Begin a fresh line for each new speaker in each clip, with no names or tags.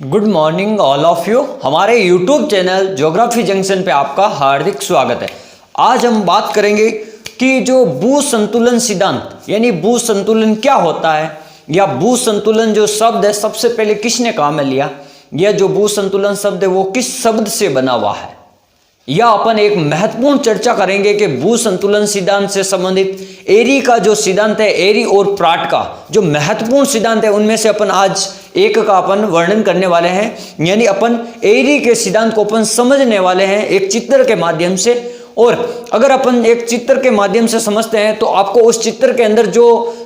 Good morning all of you. हमारे YouTube channel geography junction पे आपका हार्दिक स्वागत है। आज हम बात करेंगे कि जो भू संतुलन सिद्धांत यानी भू संतुलन क्या होता है, या भू संतुलन जो शब्द है सबसे पहले किसने काम में लिया, या जो भू संतुलन शब्द है वो किस शब्द से बना हुआ है, या अपन एक महत्वपूर्ण चर्चा करेंगे कि भू संतुलन सिद्धांत से संबंधित एरी का जो सिद्धांत है, एरी और प्राट का जो महत्वपूर्ण सिद्धांत है, उनमें से अपन आज एक का अपन वर्णन करने वाले हैं। यानी अपन एरी के सिद्धांत को अपन समझने वाले हैं एक चित्र के माध्यम से। और अगर अपन एक चित्र के माध्यम से समझते हैं तो आपको उस चित्र के अंदर जो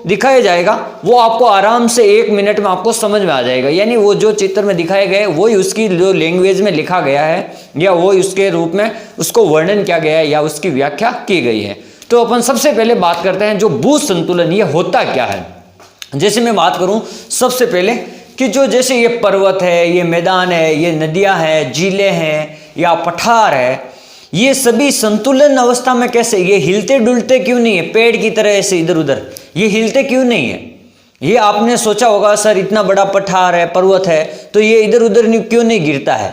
दिखाया जाएगा वो आपको आराम से 1 मिनट में आपको समझ में आ जाएगा। यानी वो जो चित्र में दिखाए गए वही उसकी जो लैंग्वेज में लिखा गया है, या वो उसके रूप में उसको वर्णन किया गया है, या उसकी व्याख्या की गई है। तो अपन सबसे पहले बात करते हैं जो भू संतुलन ये होता क्या है। जैसे मैं बात करूं सबसे पहले कि जो जैसे ये पर्वत है, ये मैदान है, ये नदियां हैं, झीलें हैं या पठार है, ये सभी संतुलन अवस्था में कैसे, ये हिलते डुलते क्यों नहीं है पेड़ की तरह ऐसे इधर उधर, ये हिलते क्यों नहीं है। ये आपने सोचा होगा सर इतना बड़ा पठार है, पर्वत है, तो ये इधर उधर क्यों नहीं गिरता है।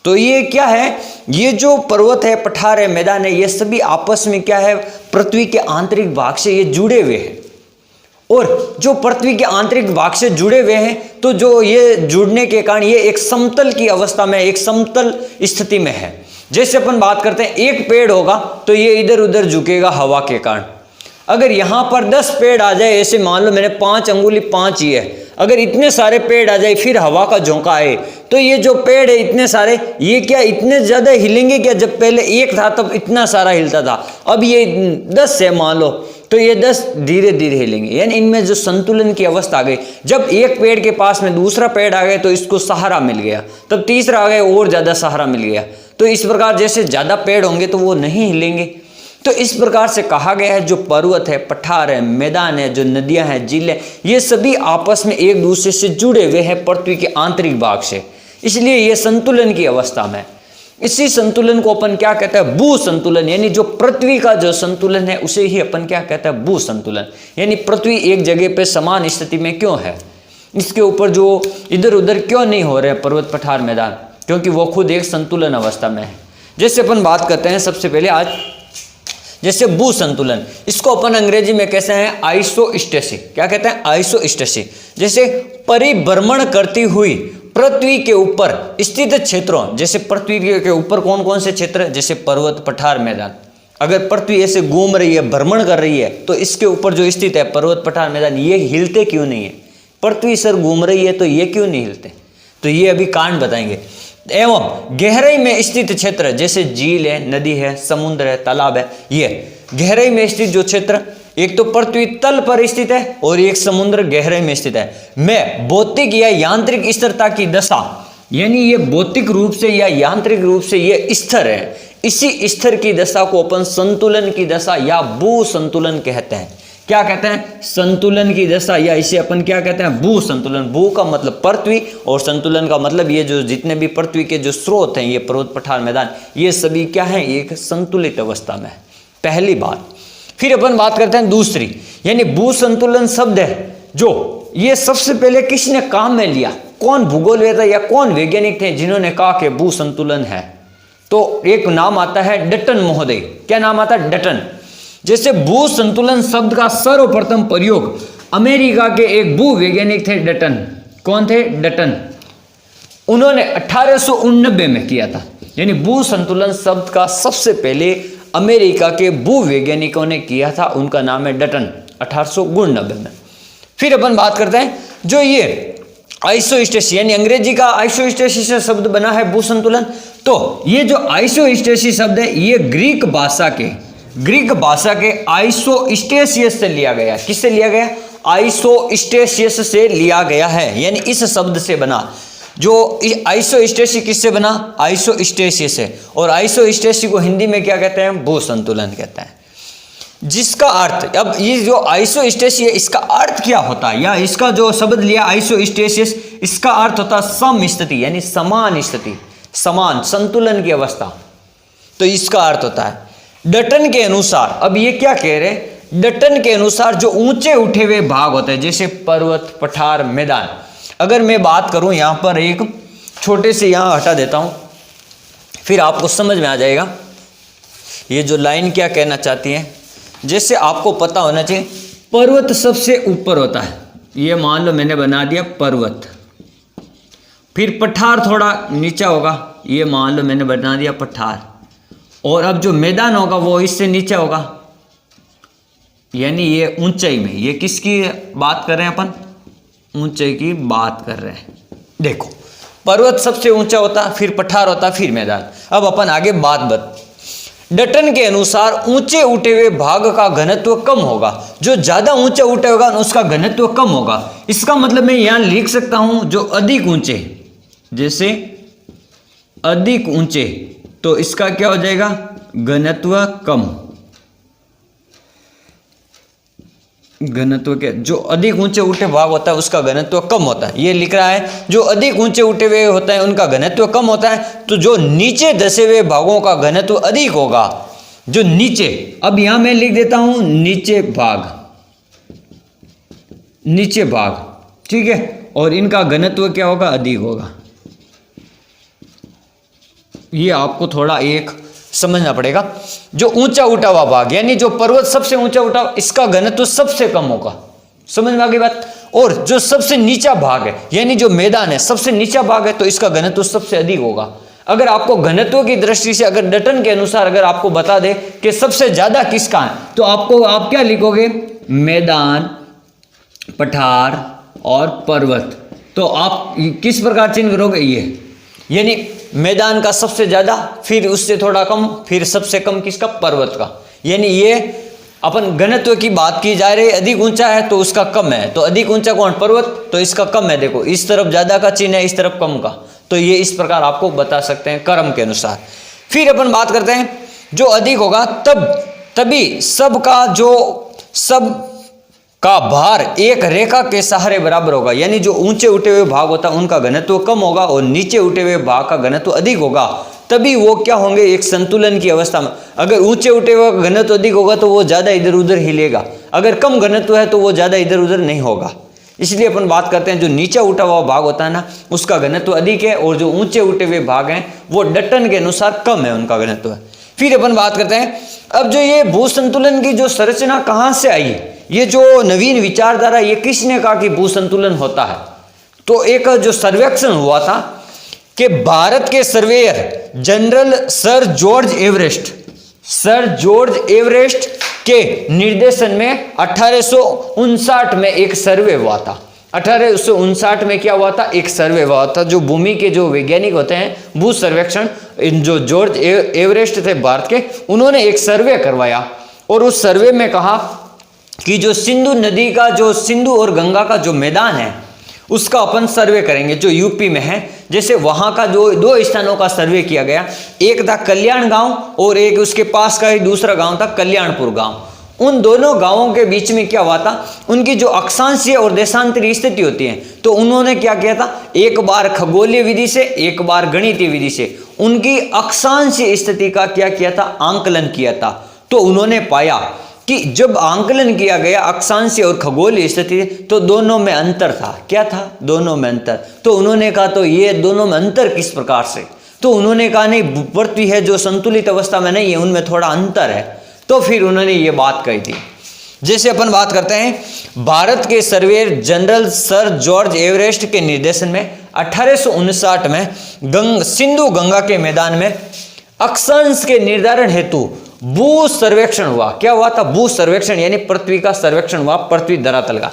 तो ये क्या है, ये जो पर्वत है, पठार है, मैदान है, ये सभी आपस में क्या है, पृथ्वी के आंतरिक भाग से ये जुड़े हुए हैं। और जो पृथ्वी के आंतरिक भाग से जुड़े हुए हैं तो जो ये जुड़ने के कारण ये एक समतल की अवस्था में, एक समतल स्थिति में है। जैसे अपन बात करते हैं एक पेड़ होगा तो ये इधर उधर झुकेगा हवा के कारण। अगर यहाँ पर 10 पेड़ आ जाए, ऐसे मान लो मैंने 5 अंगुली 5 ही है, अगर इतने सारे पेड़ आ जाए फिर हवा का झोंका आए तो ये जो पेड़ है इतने सारे, ये क्या इतने ज्यादा हिलेंगे क्या। जब पहले एक था तब इतना सारा हिलता था, अब ये 10 है मान लो तो ये 10 धीरे धीरे हिलेंगे। यानी इनमें जो संतुलन की अवस्था आ गई, जब एक पेड़ के पास में दूसरा पेड़ आ गया तो इसको सहारा मिल गया, तब तीसरा आ गया और ज्यादा सहारा मिल गया। तो इस प्रकार जैसे ज्यादा पेड़ होंगे तो वो नहीं हिलेंगे। तो इस प्रकार से कहा गया है जो पर्वत है, पठार है, मैदान है, जो नदियां हैं, झीलें, ये सभी आपस में एक दूसरे से जुड़े हुए हैं पृथ्वी के आंतरिक भाग से, इसलिए ये संतुलन की अवस्था में। इसी संतुलन को अपन क्या कहते हैं, भू संतुलन। यानी जो पृथ्वी का जो संतुलन है उसे ही अपन क्या कहते हैं, भू संतुलन। यानी पृथ्वी एक जगह पे समान स्थिति में क्यों है, इसके ऊपर जो इधर उधर क्यों नहीं हो रहे पर्वत, पठार, मैदान, क्योंकि वो खुद एक संतुलन अवस्था में है। जैसे अपन बात करते हैं सबसे पहले आज जैसे भू संतुलन, इसको अपन अंग्रेजी में कहते हैं आइसोस्टेसी। क्या कहते हैं, आइसोस्टेसी। जैसे परिभ्रमण करती हुई पृथ्वी के ऊपर स्थित क्षेत्रों, जैसे पृथ्वी के ऊपर कौन कौन से क्षेत्र, जैसे पर्वत, पठार, मैदान। अगर पृथ्वी ऐसे घूम रही है, भ्रमण कर रही है, तो इसके ऊपर जो स्थित है पर्वत, पठार, मैदान, ये हिलते क्यों नहीं है। पृथ्वी सर घूम रही है तो ये क्यों नहीं हिलते, तो ये अभी कारण बताएंगे। एवं गहराई में स्थित क्षेत्र, जैसे झील है, नदी है, समुद्र है, तालाब है, ये गहराई में स्थित जो क्षेत्र, एक तो पृथ्वी तल पर स्थित है और एक समुद्र गहराई में स्थित है, में भौतिक या यांत्रिक स्थिरता की दशा, यानी ये भौतिक रूप से या यांत्रिक रूप से ये स्थिर है, इसी स्थिर की दशा को अपन संतुलन की दशा या भू संतुलन कहते हैं। क्या कहते हैं, संतुलन की दशा, या इसे अपन क्या कहते हैं, भू संतुलन। भू का मतलब पृथ्वी और संतुलन का मतलब ये जो जितने भी पृथ्वी के जो स्रोत हैं, ये पर्वत, पठार, मैदान, ये सभी क्या है, एक संतुलित अवस्था में है। पहली बात। फिर अपन बात करते हैं दूसरी, यानी भू संतुलन शब्द है जो ये सबसे पहले किसने काम में लिया, कौन भूगोलवेत्ता या कौन वैज्ञानिक थे जिन्होंने कहा कि भू संतुलन है। तो एक नाम आता है डटन महोदय। क्या नाम आता है, डटन। जैसे भू संतुलन शब्द का सर्वप्रथम प्रयोग अमेरिका के एक भू वैज्ञानिक थे, डटन। कौन थे, डटन। उन्होंने 1889 में किया था। यानी भू संतुलन शब्द का सबसे पहले अमेरिका के भू वैज्ञानिकों ने किया था, उनका नाम है डटन, 1889 में। फिर अपन बात करते हैं जो ये आइसोस्टेसी, यानी अंग्रेजी का आइसोस्टेसी से शब्द बना है भू संतुलन। तो ये जो आइसोस्टेसी शब्द है ये ग्रीक भाषा के आइसोस्टेसियस से लिया गया। किससे लिया गया, आइसोस्टेसियस से लिया गया है, यानी इस शब्द से बना। जो आइसोस्टेसी किससे बना, आइसोस्टेसियस से। और आइसोस्टेसी को हिंदी में क्या कहते हैं, भू संतुलन कहते हैं। जिसका अर्थ, अब ये जो आइसोस्टेसी है इसका अर्थ क्या होता है, या इसका जो शब्द लिया आइसोस्टेसियस, इसका अर्थ होता है सम स्थिति, यानी समान स्थिति, समान संतुलन की अवस्था। तो इसका अर्थ होता है डटन के अनुसार। अब ये क्या कह रहे हैं, डटन के अनुसार जो ऊंचे उठे हुए भाग होते हैं, जैसे पर्वत, पठार, मैदान, अगर मैं बात करूं यहाँ पर एक छोटे से यहाँ हटा देता हूँ, फिर आपको समझ में आ जाएगा ये जो लाइन क्या कहना चाहती है। जैसे आपको पता होना चाहिए पर्वत सबसे ऊपर होता है, ये मान लो मैंने बना दिया पर्वत। फिर पठार थोड़ा नीचा होगा, ये मान लो मैंने बना दिया पठार। और अब जो मैदान होगा वो इससे नीचे होगा, यानी ये ऊंचाई में। ये किसकी बात कर रहे हैं अपन? ऊंचाई की बात कर रहे हैं। देखो पर्वत सबसे ऊंचा होता, फिर पठार होता, फिर मैदान। अब अपन आगे बात डटन के अनुसार ऊंचे उठे हुए भाग का घनत्व कम होगा। जो ज्यादा ऊंचा उठा होगा उसका घनत्व कम होगा। इसका मतलब मैं यहां लिख सकता हूं जो अधिक ऊंचे, जैसे अधिक ऊंचे, तो इसका क्या हो जाएगा? घनत्व कम। घनत्व क्या? जो अधिक ऊंचे उठे भाग होता है उसका घनत्व कम होता है। ये लिख रहा है जो अधिक ऊंचे उठे हुए होते हैं उनका घनत्व कम होता है। तो जो नीचे धसे हुए भागों का घनत्व अधिक होगा। जो नीचे, अब यहां मैं लिख देता हूं नीचे भाग, नीचे भाग, ठीक है, और इनका घनत्व क्या होगा? अधिक होगा। ये आपको थोड़ा एक समझना पड़ेगा। जो ऊंचा उठा हुआ भाग, यानी जो पर्वत सबसे ऊंचा उठा, इसका घनत्व सबसे कम होगा। समझ में आ गई बात? और जो सबसे नीचा भाग है, यानी जो मैदान है सबसे नीचा भाग है, तो इसका घनत्व सबसे अधिक होगा। अगर आपको घनत्व की दृष्टि से, अगर डटन के अनुसार अगर आपको बता दे कि सबसे ज्यादा किसका है, तो आप क्या लिखोगे? मैदान, पठार और पर्वत। तो आप किस प्रकार चिन्ह करोगे? ये, यानी मैदान का सबसे ज्यादा, फिर उससे थोड़ा कम, फिर सबसे कम किसका? पर्वत का। यानी ये अपन घनत्व की बात की जा रही है। अधिक ऊंचा है तो उसका कम है, तो अधिक ऊंचा कौन? पर्वत, तो इसका कम है। देखो इस तरफ ज्यादा का चिन्ह है, इस तरफ कम का। तो ये इस प्रकार आपको बता सकते हैं क्रम के अनुसार। फिर अपन बात करते हैं जो अधिक होगा तभी सब का भार एक रेखा के सहारे बराबर होगा। यानी जो ऊंचे उठे हुए भाग होता है उनका घनत्व कम होगा और नीचे उठे हुए भाग का घनत्व अधिक होगा। तभी वो क्या होंगे? एक संतुलन की अवस्था में। अगर ऊंचे उठे हुए घनत्व अधिक होगा तो वो ज्यादा इधर उधर हिलेगा, अगर कम घनत्व है तो वो ज्यादा इधर उधर नहीं होगा। इसलिए अपन बात करते हैं जो नीचा उठा हुआ भाग होता है ना, उसका घनत्व अधिक है, और जो ऊंचे उठे हुए भाग हैं वो डटन के अनुसार कम है, उनका घनत्व। फिर अपन बात करते हैं अब जो ये भू संतुलन की जो संरचना कहां से आई, ये जो नवीन विचारधारा, ये किसने कहा कि भू संतुलन होता है? तो एक जो सर्वेक्षण हुआ था कि भारत के surveyor general sir George Everest के निर्देशन में 1859 में एक सर्वे हुआ था। 1859 में क्या हुआ था? एक सर्वे हुआ था। जो भूमि के जो वैज्ञानिक होते हैं, भू सर्वेक्षण, जो जॉर्ज एवरेस्ट थे भारत के, उन्होंने एक सर्वे करवाया और उस सर्वे में कहा कि जो सिंधु नदी का, जो सिंधु और गंगा का जो मैदान है उसका अपन सर्वे करेंगे जो यूपी में है। जैसे वहां का जो दो स्थानों का सर्वे किया गया, एक था कल्याण गांव और एक उसके पास का ही दूसरा गांव था कल्याणपुर गांव। उन दोनों गांवों के बीच में क्या हुआ था? उनकी जो अक्षांशीय और देशांतरीय स्थिति होती है, तो उन्होंने क्या किया था? एक बार खगोलीय विधि से, एक बार गणितीय विधि से उनकी अक्षांशीय स्थिति का क्या किया था? आंकलन किया था। तो उन्होंने पाया कि जब आंकलन किया गया अक्षांशीय और खगोलीय स्थिति, तो दोनों में अंतर था। क्या था? दोनों में अंतर। तो उन्होंने कहा तो ये दोनों में अंतर किस प्रकार से? तो उन्होंने कहा नहीं, पृथ्वी है जो संतुलित अवस्था में नहीं है, उनमें थोड़ा अंतर है। तो फिर उन्होंने ये बात कही थी। जैसे अपन बात करते हैं भारत के surveyor general sir George Everest के निर्देशन में 1859 में सिंधु गंगा के मैदान में अक्षांश के निर्धारण हेतु भू सर्वेक्षण हुआ। क्या हुआ था? भू सर्वेक्षण, यानी पृथ्वी का सर्वेक्षण हुआ, पृथ्वी धरातल का।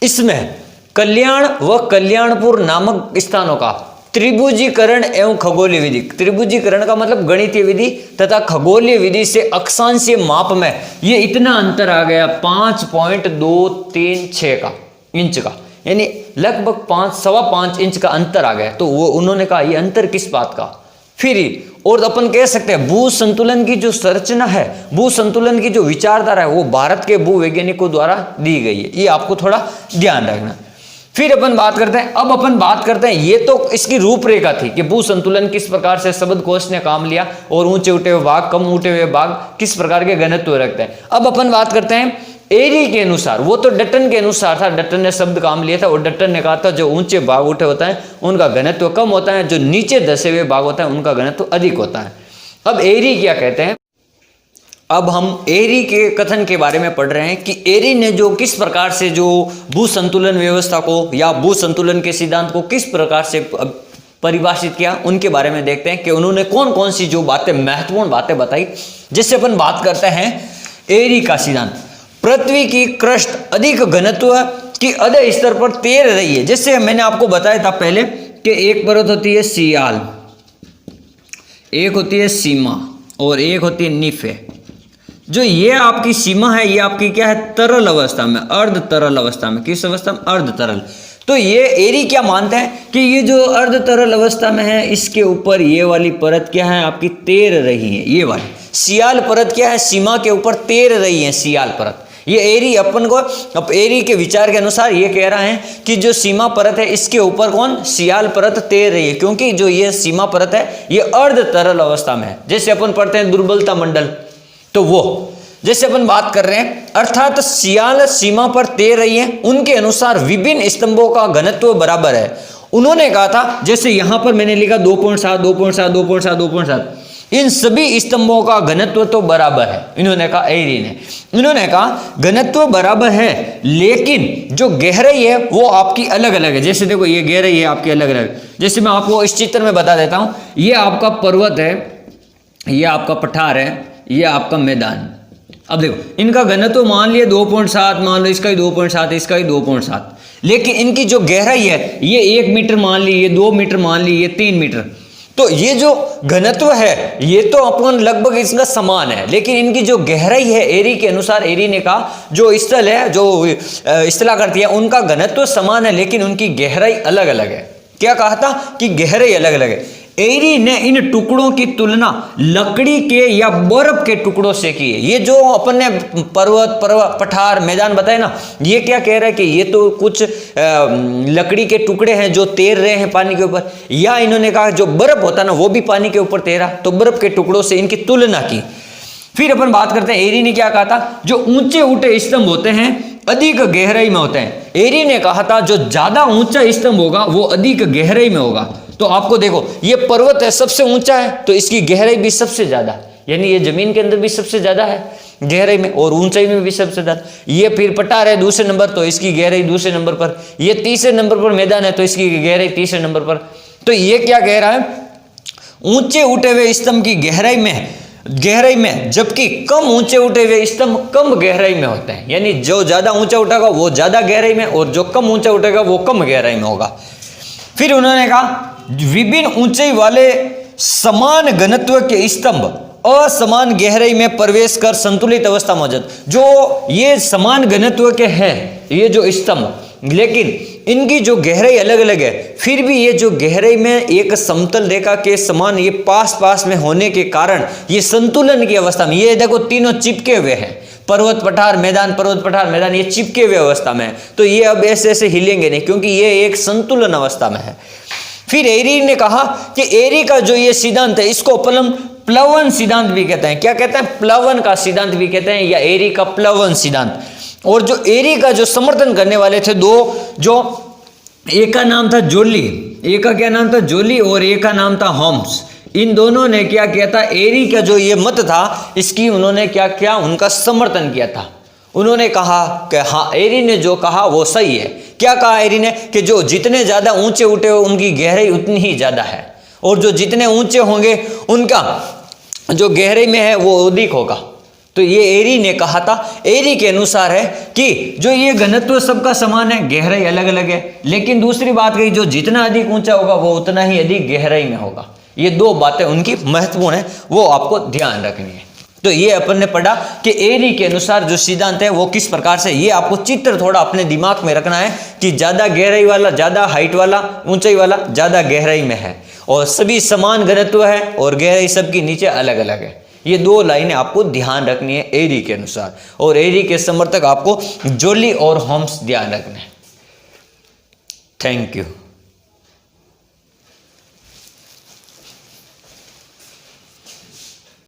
इसमें कल्याण व कल्याणपुर नामक स्थानों का त्रिभुजीकरण एवं खगोलीय विधि, त्रिभुजीकरण का मतलब गणितीय विधि तथा खगोलीय विधि से अक्षांशीय माप में ये इतना अंतर आ गया 5.236 का इंच का, यानी लगभग 5.25 इंच का अंतर आ गया। तो वो उन्होंने कहा ये अंतर किस बात का? फिर और अपन कह सकते हैं भू संतुलन की जो संरचना है, भू संतुलन की जो विचारधारा है, वो भारत के भू वैज्ञानिकों द्वारा दी गई है। ये आपको थोड़ा ध्यान रखना। फिर अपन बात करते हैं, अब अपन बात करते हैं, ये तो इसकी रूपरेखा थी कि भू संतुलन किस प्रकार से शब्दकोश ने काम लिया और ऊंचे उठे हुए भाग, कम उठे हुए भाग किस प्रकार के घनत्व रखते हैं। अब अपन बात करते हैं एरी के अनुसार, वो तो डटन के अनुसार था, डटन ने शब्द काम लिया था और डटन ने कहा था जो ऊंचे भाग उठे होता है उनका घनत्व कम होता है, जो नीचे धसे हुए भाग होता है उनका घनत्व अधिक होता है। अब एरी क्या कहते हैं, अब हम एरी के कथन के बारे में पढ़ रहे हैं कि एरी ने जो किस प्रकार से जो भू संतुलन व्यवस्था को या भू संतुलन के सिद्धांत को किस प्रकार से परिभाषित किया, उनके बारे में देखते हैं कि उन्होंने कौन कौन सी जो बातें, महत्वपूर्ण बातें बताई। जिससे अपन बात करते हैं एरी का सिद्धांत। पृथ्वी की क्रस्ट अधिक घनत्व की अधः स्तर पर तैर रही है। जैसे मैंने आपको बताया था पहले कि एक परत होती है सियाल, एक होती है सीमा और एक होती है निफे। जो ये आपकी सीमा है ये आपकी क्या है, तरल अवस्था में, अर्ध तरल अवस्था में। किस अवस्था में, अर्ध तरल। तो ये एरी क्या मानते हैं कि ये जो अर्ध तरल अवस्था में है इसके ऊपर ये वाली परत क्या है, आपकी तैर रही है। ये वाली सियाल परत क्या है, सीमा के ऊपर तैर रही है सियाल परत। ये एरी अपन को, अब एरी के विचार के अनुसार ये कह रहा है कि जो सीमा परत है इसके ऊपर कौन, सियाल परत तैर रही है, क्योंकि जो ये सीमा परत है ये अर्ध तरल अवस्था में है। जैसे अपन पढ़ते हैं दुर्बलता मंडल, तो वो जैसे अपन बात कर रहे हैं, अर्थात सियाल सीमा पर तैर रही है। उनके अनुसार विभिन्न स्तंभों का घनत्व बराबर है। उन्होंने कहा था, जैसे यहां पर मैंने लिखा 2.7 2.7 2.7 2.7, इन सभी स्तंभों का घनत्व तो बराबर है। इन्होंने कहा, एरी ने इन्होंने कहा घनत्व बराबर है, लेकिन जो गहराई है वो आपकी अलग अलग है। जैसे देखो ये गहराई है आपकी अलग अलग। जैसे मैं आपको इस चित्र में बता देता हूं, ये आपका पर्वत है, ये आपका पठार है, ये आपका मैदान। अब देखो इनका घनत्व मान लिया 2.7, मान लो इसका ही 2.7, इसका ही 2.7, लेकिन इनकी जो गहराई है ये 1 मीटर मान ली, ये 2 मीटर मान ली, ये 3 मीटर। तो ये जो घनत्व है ये तो अपन लगभग इसका समान है, लेकिन इनकी जो गहराई है एरी के अनुसार, एरी ने कहा जो स्थल है, जो स्थलाकृति है, उनका घनत्व समान है लेकिन उनकी गहराई अलग अलग है। क्या कहा था कि गहराई अलग अलग है। एरी ने इन टुकड़ों की तुलना लकड़ी के या बर्फ के टुकड़ों से की है। ये जो अपन ने पर्वत पठार मैदान बताए ना, ये क्या कह रहा है कि ये तो कुछ लकड़ी के टुकड़े हैं जो तैर रहे हैं पानी के ऊपर, या इन्होंने कहा जो बर्फ होता ना वो भी पानी के ऊपर तैरा, तो बर्फ के टुकड़ों से इनकी तुलना की। फिर अपन बात करते हैं एरी ने क्या कहा था, जो ऊंचे ऊंचे स्तंभ होते हैं अधिक गहराई में होते हैं। एरी ने कहा था जो ज्यादा ऊंचा स्तंभ होगा वो अधिक गहराई में होगा। तो आपको देखो ये पर्वत है, सबसे ऊंचा है, तो इसकी गहराई भी सबसे ज्यादा, यानी ये जमीन के अंदर भी सबसे ज्यादा है गहराई में और ऊंचाई में भी सबसे ज्यादा। ये फिर पठार है दूसरे नंबर, तो इसकी गहराई दूसरे नंबर पर। ये तीसरे नंबर पर मैदान है, तो इसकी गहराई तीसरे नंबर पर। तो ये क्या कह रहा है, ऊंचे उठे हुए स्तंभ की गहराई में, जबकि कम ऊंचे उठे हुए स्तंभ कम गहराई में होते हैं। यानी जो ज्यादा ऊंचा उठेगा वो ज्यादा गहराई में, और जो कम ऊंचा उठेगा वो कम गहराई में होगा। फिर उन्होंने कहा विभिन्न ऊंचाई वाले समान घनत्व के स्तंभ असमान गहराई में प्रवेश कर संतुलित अवस्था मौजूद। जो ये समान घनत्व के हैं ये जो स्तंभ, लेकिन इनकी जो गहराई अलग अलग है, फिर भी ये जो गहराई में एक समतल रेखा के समान ये पास में होने के कारण ये संतुलन की अवस्था में, ये देखो तीनों चिपके हुए हैं, पर्वत पठार मैदान, ये चिपके हुए अवस्था में है। तो ये अब ऐसे ऐसे हिलेंगे नहीं, क्योंकि ये एक संतुलन अवस्था में है। फिर एरी ने कहा कि एरी का जो ये सिद्धांत है इसको प्लवन सिद्धांत भी कहते हैं। क्या कहते हैं, प्लवन का सिद्धांत भी कहते हैं, या एरी का प्लवन सिद्धांत। और जो एरी का जो समर्थन करने वाले थे दो, जो एक का नाम था जोली, एक का क्या नाम था, जोली, और एक का नाम था होम्स। इन दोनों ने क्या किया था, एरी का जो ये मत था इसकी उन्होंने क्या किया, उनका समर्थन किया था। उन्होंने कहा कि हाँ, एरी ने जो कहा वो सही है। क्या कहा एरी ने, कि जो जितने ज्यादा ऊंचे उठे हो उनकी गहराई उतनी ही ज्यादा है, और जो जितने ऊंचे होंगे उनका जो गहराई में है वो अधिक होगा। तो ये एरी ने कहा था। एरी के अनुसार है कि जो ये घनत्व सबका समान है, गहराई अलग अलग है, लेकिन दूसरी बात कही जो जितना अधिक ऊंचा होगा वो उतना ही अधिक गहराई में होगा। ये दो बातें उनकी महत्वपूर्ण है, वो आपको ध्यान रखनी है। तो ये अपन ने पढ़ा कि एरी के अनुसार जो सिद्धांत है वो किस प्रकार से, ये आपको चित्र थोड़ा अपने दिमाग में रखना है कि ज्यादा गहराई वाला, ज्यादा हाइट वाला, ऊंचाई वाला ज्यादा गहराई में है, और सभी समान घनत्व है और गहराई सबकी नीचे अलग अलग है। ये दो लाइनें आपको ध्यान रखनी है एरी के अनुसार, और एरी के समर्थक आपको जोली और होम्स ध्यान रखना है। Thank you.